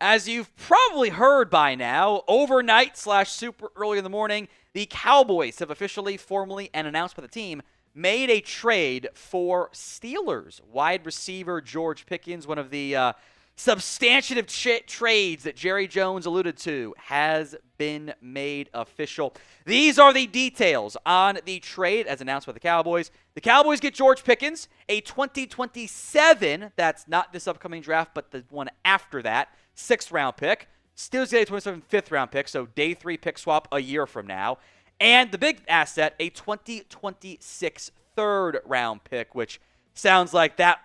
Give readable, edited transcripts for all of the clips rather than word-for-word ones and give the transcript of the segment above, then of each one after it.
As you've probably heard by now, overnight / super early in the morning, the Cowboys have officially, formally, and announced by the team, made a trade for Steelers wide receiver George Pickens. One of the substantive trades that Jerry Jones alluded to has been made official. These are the details on the trade as announced by the Cowboys. The Cowboys get George Pickens, a 2027, that's not this upcoming draft, but the one after that, 6th-round pick. Steelers get a 27 5th-round pick, so day 3 pick swap a year from now. And the big asset, a 2026 3rd-round pick, which sounds like that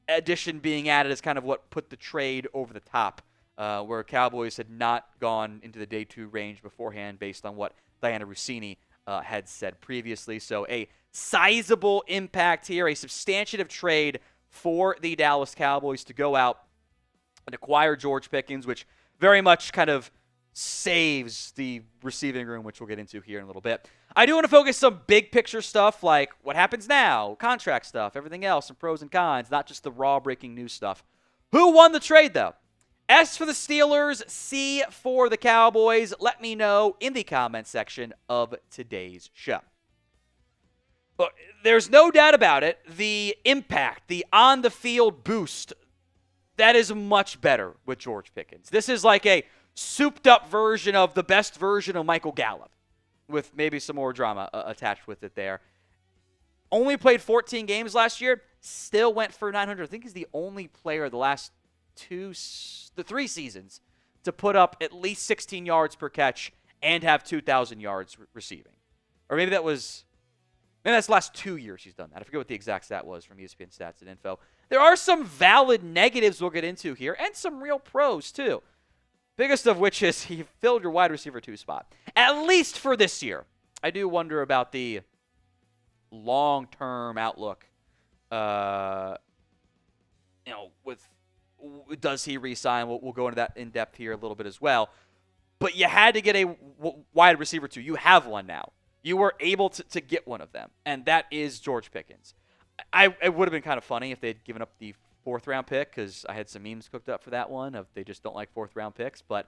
addition being added is kind of what put the trade over the top, where Cowboys had not gone into the day 2 range beforehand based on what Diana Rossini had said previously. So a sizable impact here, a substantive trade for the Dallas Cowboys to go out and acquire George Pickens, which very much kind of saves the receiving room, which we'll get into here in a little bit. I do want to focus some big picture stuff like what happens now, contract stuff, everything else, some pros and cons, not just the raw breaking news stuff. Who won the trade, though? S for the Steelers, C for the Cowboys. Let me know in the comments section of today's show. Look, there's no doubt about it. The impact, the on-the-field boost, that is much better with George Pickens. This is like a souped-up version of the best version of Michael Gallup, with maybe some more drama attached with it there. Only played 14 games last year, still went for 900. I think he's the only player the last 3 seasons to put up at least 16 yards per catch and have 2,000 yards receiving. Or maybe that's the last 2 years he's done that. I forget what the exact stat was from ESPN Stats and Info. There are some valid negatives we'll get into here, and some real pros, too. Biggest of which is he filled your wide receiver 2 spot, at least for this year. I do wonder about the long-term outlook. With does he re-sign? We'll go into that in depth here a little bit as well. But you had to get a wide receiver 2. You have one now. You were able to get one of them, and that is George Pickens. It would have been kind of funny if they'd given up the 4th-round pick, because I had some memes cooked up for that one of they just don't like 4th-round picks. But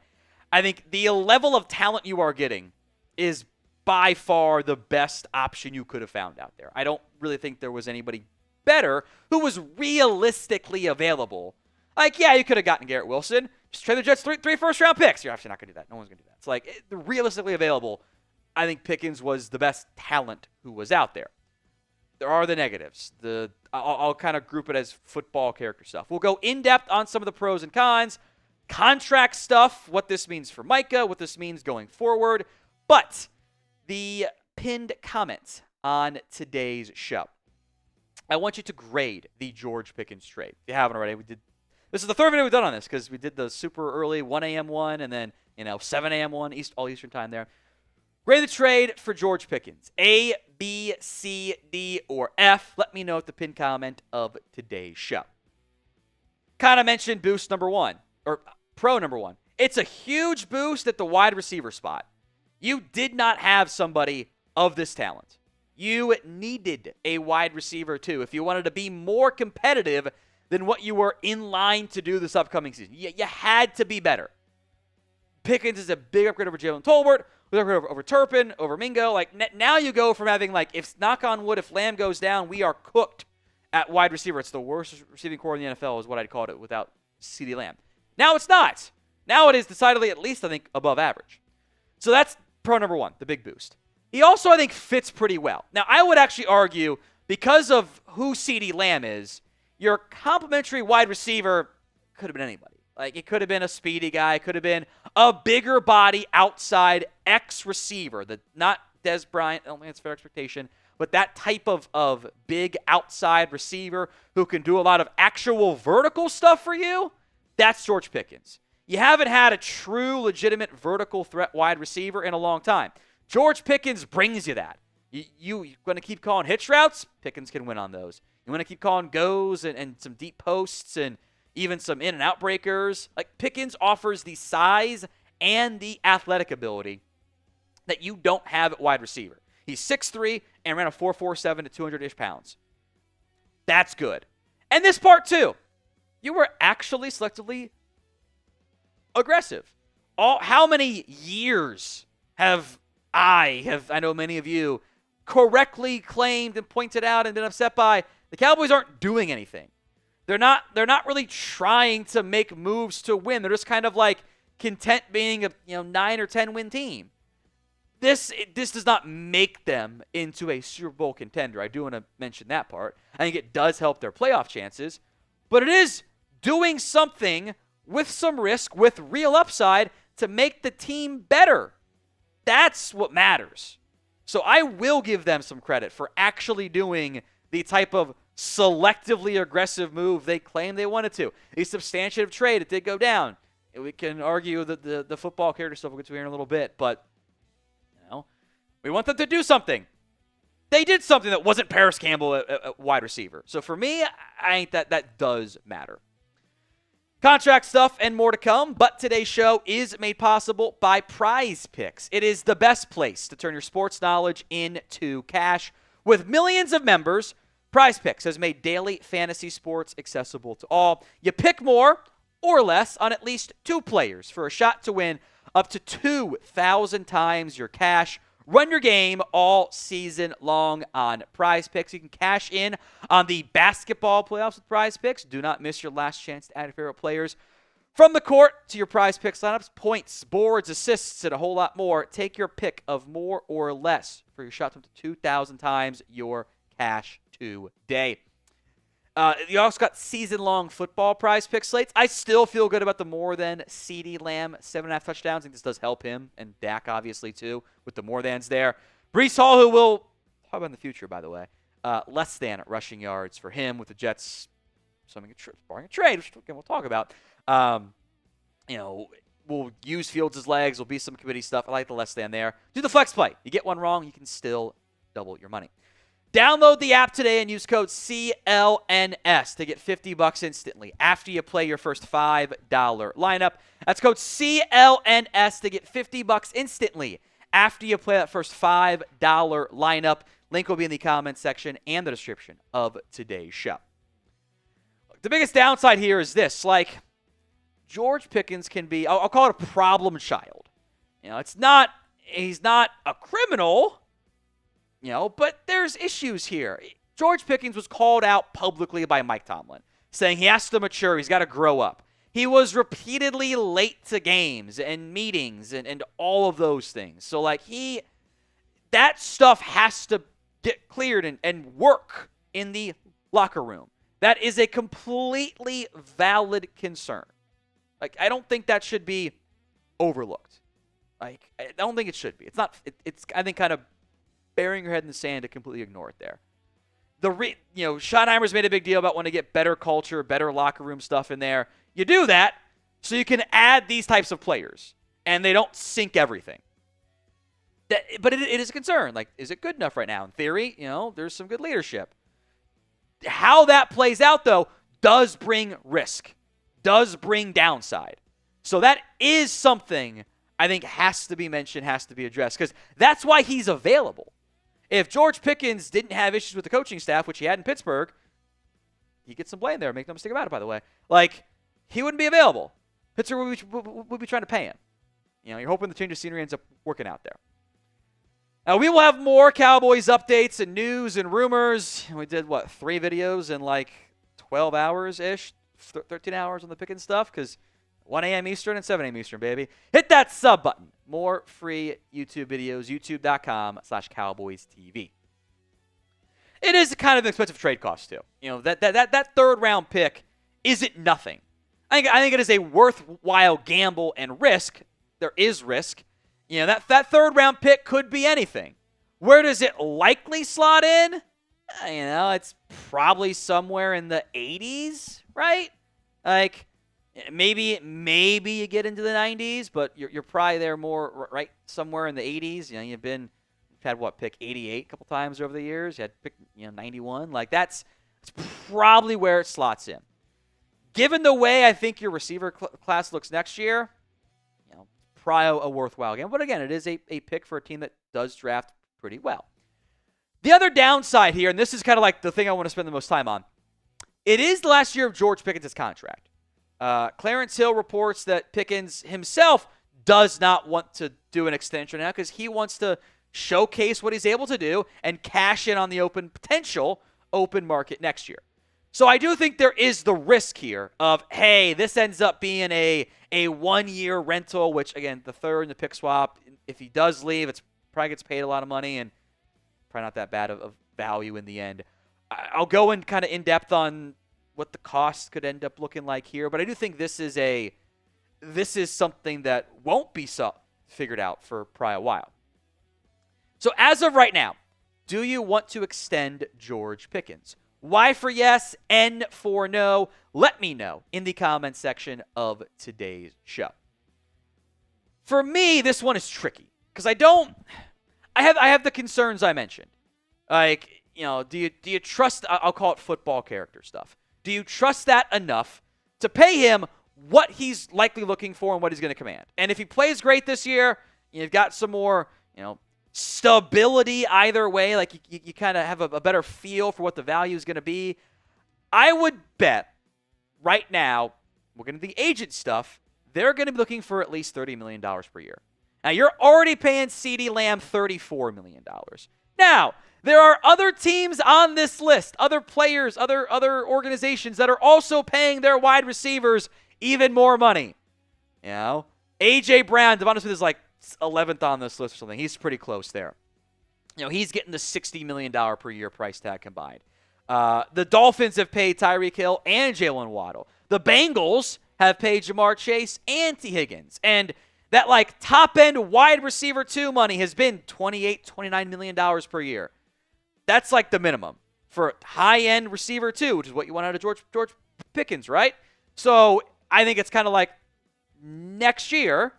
I think the level of talent you are getting is by far the best option you could have found out there. I don't really think there was anybody better who was realistically available. Like, yeah, you could have gotten Garrett Wilson. Just trade the Jets 3 first-round picks. You're actually not going to do that. No one's going to do that. It's like, realistically available, I think Pickens was the best talent who was out there. There are the negatives. I'll kind of group it as football character stuff. We'll go in-depth on some of the pros and cons, contract stuff, what this means for Micah, what this means going forward. But the pinned comments on today's show. I want you to grade the George Pickens trade. If you haven't already, this is the 3rd video we've done on this because we did the super early 1 a.m. one and then 7 a.m. one, all Eastern time there. Grade the trade for George Pickens. A, B, C, D, or F. Let me know at the pinned comment of today's show. Kind of mentioned boost number 1, or pro number 1. It's a huge boost at the wide receiver spot. You did not have somebody of this talent. You needed a wide receiver too if you wanted to be more competitive than what you were in line to do this upcoming season. You had to be better. Pickens is a big upgrade over Jalen Tolbert, over Turpin, over Mingo. Like, now you go from having, like, if knock on wood, if Lamb goes down, we are cooked at wide receiver. It's the worst receiving core in the NFL is what I'd call it without CeeDee Lamb. Now it's not. Now it is decidedly at least, I think, above average. So that's pro number 1, the big boost. He also, I think, fits pretty well. Now, I would actually argue, because of who CeeDee Lamb is, your complimentary wide receiver could have been anybody. Like, it could have been a speedy guy. It could have been a bigger body outside X receiver. Not Dez Bryant. I don't think that's fair expectation. But that type of big outside receiver who can do a lot of actual vertical stuff for you, that's George Pickens. You haven't had a true, legitimate vertical threat wide receiver in a long time. George Pickens brings you that. You're going to keep calling hitch routes? Pickens can win on those. You want to keep calling goes and some deep posts and even some in and out breakers. Like, Pickens offers the size and the athletic ability that you don't have at wide receiver. He's 6'3" and ran a 4.47 to 200-ish pounds. That's good. And this part, too. You were actually selectively aggressive. How many years have I know many of you correctly claimed and pointed out and been upset by the Cowboys aren't doing anything. They're not really trying to make moves to win. They're just kind of like content being a 9 or 10 win team. This does not make them into a Super Bowl contender. I do want to mention that part. I think it does help their playoff chances, but it is doing something with some risk, with real upside to make the team better. That's what matters. So I will give them some credit for actually doing the type of selectively aggressive move they claim they wanted to. A substantive trade, it did go down. We can argue that the football character stuff we'll get to here in a little bit, but we want them to do something. They did something that wasn't Paris Campbell at wide receiver. So for me, I think that does matter. Contract stuff and more to come, but today's show is made possible by Prize Picks. It is the best place to turn your sports knowledge into cash. With millions of members, Prize Picks has made daily fantasy sports accessible to all. You pick more or less on at least 2 players for a shot to win up to 2,000 times your cash. Run your game all season long on Prize Picks. You can cash in on the basketball playoffs with Prize Picks. Do not miss your last chance to add your favorite players from the court to your Prize Picks lineups, points, boards, assists, and a whole lot more. Take your pick of more or less for your shot to 2,000 times your cash today. You also got season-long football Prize Pick slates. I still feel good about the more than CeeDee Lamb 7.5 touchdowns. I think this does help him and Dak obviously too with the more thans there. Breece Hall, who will talk about in the future, by the way, less than rushing yards for him with the Jets. Barring a trade, which again we'll talk about. We'll use Fields' legs. Will be some committee stuff. I like the less than there. Do the flex play. You get one wrong, you can still double your money. Download the app today and use code CLNS to get $50 instantly after you play your first $5 lineup. That's code CLNS to get $50 instantly after you play that first $5 lineup. Link will be in the comments section and the description of today's show. The biggest downside here is this. George Pickens can be, I'll call it a problem child. He's not a criminal. But there's issues here. George Pickens was called out publicly by Mike Tomlin, saying he has to mature, he's got to grow up. He was repeatedly late to games and meetings and all of those things. So, that stuff has to get cleared and work in the locker room. That is a completely valid concern. I don't think that should be overlooked. I don't think it should be. It's not, it's I think, kind of burying your head in the sand to completely ignore it there. Schottenheimer's made a big deal about wanting to get better culture, better locker room stuff in there. You do that so you can add these types of players, and they don't sink everything. But it is a concern. Is it good enough right now? In theory, there's some good leadership. How that plays out, though, does bring risk, does bring downside. So that is something I think has to be mentioned, has to be addressed, because that's why he's available. If George Pickens didn't have issues with the coaching staff, which he had in Pittsburgh, he gets some blame there. Make no mistake about it, by the way. He wouldn't be available. Pittsburgh would be trying to pay him. You're hoping the change of scenery ends up working out there. Now, we will have more Cowboys updates and news and rumors. We did, 3 videos in 12 hours-ish, 13 hours on the Pickens stuff, because 1 a.m. Eastern and 7 a.m. Eastern, baby. Hit that sub button. More free YouTube videos, youtube.com/CowboysTV. It is kind of an expensive trade cost, too. That third-round pick isn't nothing. I think it is a worthwhile gamble and risk. There is risk. That third-round pick could be anything. Where does it likely slot in? It's probably somewhere in the 80s, right? Maybe you get into the 90s, but you're probably there more right somewhere in the 80s. You've had pick 88 a couple times over the years. You had pick 91. That's probably where it slots in. Given the way I think your receiver class looks next year, probably a worthwhile game. But again, it is a pick for a team that does draft pretty well. The other downside here, and this is kind of the thing I want to spend the most time on, it is the last year of George Pickens' contract. Clarence Hill reports that Pickens himself does not want to do an extension now because he wants to showcase what he's able to do and cash in on the potential open market next year. So I do think there is the risk here of, hey, this ends up being a 1-year rental, which, again, the third in the pick swap, if he does leave, it's probably gets paid a lot of money and probably not that bad of value in the end. I'll go in kind of in depth on what the cost could end up looking like here, but I do think this is something that won't be figured out for probably a while. So as of right now, do you want to extend George Pickens? Y for yes, N for no. Let me know in the comments section of today's show. For me, this one is tricky because I have the concerns I mentioned. Like, do you trust, I'll call it football character stuff. Do you trust that enough to pay him what he's likely looking for and what he's going to command? And if he plays great this year, you've got some more, stability either way, like you kind of have a better feel for what the value is going to be. I would bet right now, we're going to the agent stuff, they're going to be looking for at least $30 million per year. Now, you're already paying CeeDee Lamb $34 million. Now, there are other teams on this list, other players, other organizations that are also paying their wide receivers even more money. A.J. Brown, Devonta Smith is like 11th on this list or something. He's pretty close there. He's getting the $60 million per year price tag combined. The Dolphins have paid Tyreek Hill and Jalen Waddle. The Bengals have paid Jamar Chase and T. Higgins. And that top-end wide receiver 2 money has been $28, $29 million per year. That's the minimum for high-end receiver 2, which is what you want out of George Pickens, right? So I think it's kind of next year,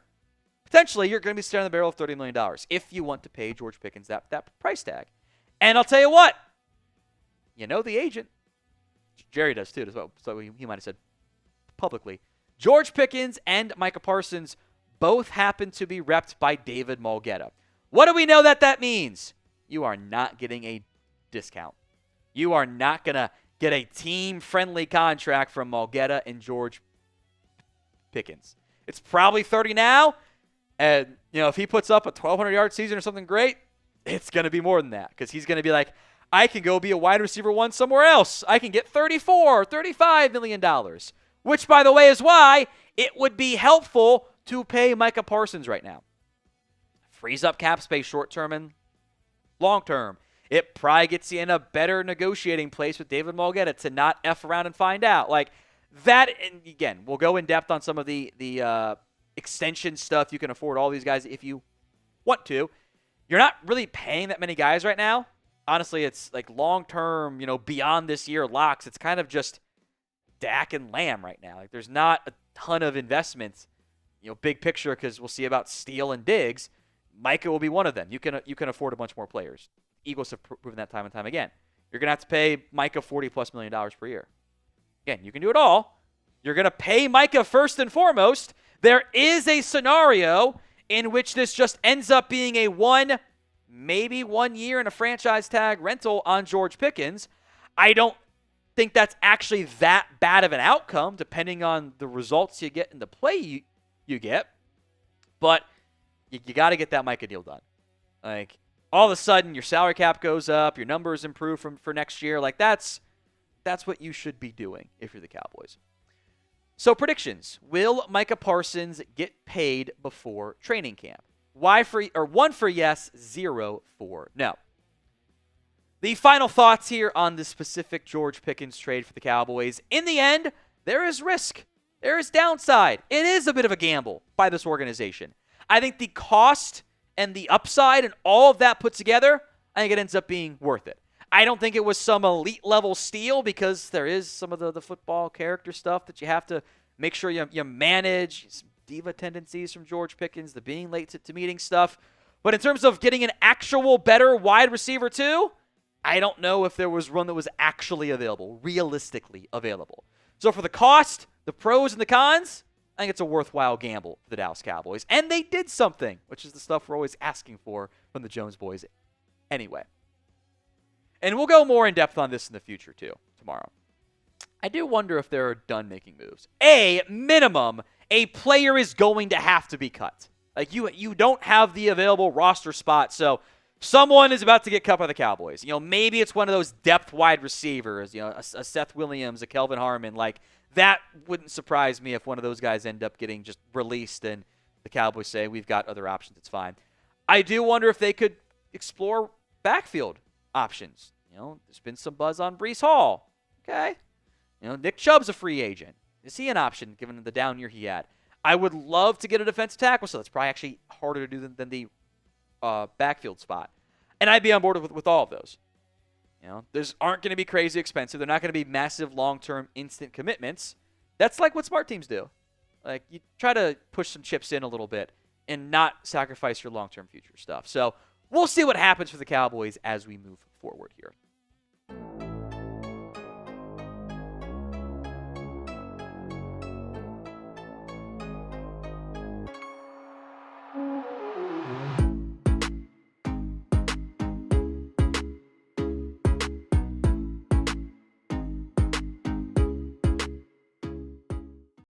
potentially you're going to be staring the barrel of $30 million if you want to pay George Pickens that price tag. And I'll tell you what, the agent, Jerry does too, so he might have said publicly, George Pickens and Micah Parsons both happen to be repped by David Mulugheta. What do we know that means? You are not getting a discount. You are not going to get a team-friendly contract from Mulugheta and George Pickens. It's probably 30 now, and if he puts up a 1,200-yard season or something great, it's going to be more than that because he's going to be like, I can go be a wide receiver 1 somewhere else. I can get $34, $35 million, which, by the way, is why it would be helpful to pay Micah Parsons right now. Frees up cap space short-term and long-term. It probably gets you in a better negotiating place with David Mulugheta to not F around and find out. That, and again, we'll go in depth on some of the extension stuff. You can afford all these guys if you want to. You're not really paying that many guys right now. Honestly, it's long-term, beyond this year locks. It's kind of just Dak and Lamb right now. There's not a ton of investments, big picture, because we'll see about Steele and Diggs. Micah will be one of them. You can afford a bunch more players. Eagles have proven that time and time again. You're going to have to pay Micah $40+ million per year. Again, you can do it all. You're going to pay Micah first and foremost. There is a scenario in which this just ends up being a maybe 1 year and a franchise tag rental on George Pickens. I don't think that's actually that bad of an outcome, depending on the results you get and the play you get. But you got to get that Micah deal done. All of a sudden, your salary cap goes up, your numbers improve for next year. That's what you should be doing if you're the Cowboys. So predictions. Will Micah Parsons get paid before training camp? 1 for yes, 0 for no. The final thoughts here on the specific George Pickens trade for the Cowboys. In the end, there is risk. There is downside. It is a bit of a gamble by this organization. I think the cost and the upside and all of that put together, I think it ends up being worth it. I don't think it was some elite level steal because there is some of the football character stuff that you have to make sure you manage. Some diva tendencies from George Pickens, the being late to meeting stuff. But in terms of getting an actual better wide receiver too, I don't know if there was one that was actually available, realistically available. So for the cost, the pros and the cons, I think it's a worthwhile gamble for the Dallas Cowboys. And they did something, which is the stuff we're always asking for from the Jones boys anyway. And we'll go more in depth on this in the future too, tomorrow. I do wonder if they're done making moves. Minimum, a player is going to have to be cut. Like, you don't have the available roster spot, so someone is about to get cut by the Cowboys. Maybe it's one of those depth wide receivers, a Seth Williams, a Kelvin Harmon. Like, that wouldn't surprise me if one of those guys end up getting just released and the Cowboys say, we've got other options, it's fine. I do wonder if they could explore backfield options. There's been some buzz on Breece Hall. Okay. Nick Chubb's a free agent. Is he an option given the down year he had? I would love to get a defensive tackle, so that's probably actually harder to do than the backfield spot. And I'd be on board with all of those. Those aren't going to be crazy expensive. They're not going to be massive long-term instant commitments. That's like what smart teams do. Like, you try to push some chips in a little bit and not sacrifice your long-term future stuff. So we'll see what happens for the Cowboys as we move forward here.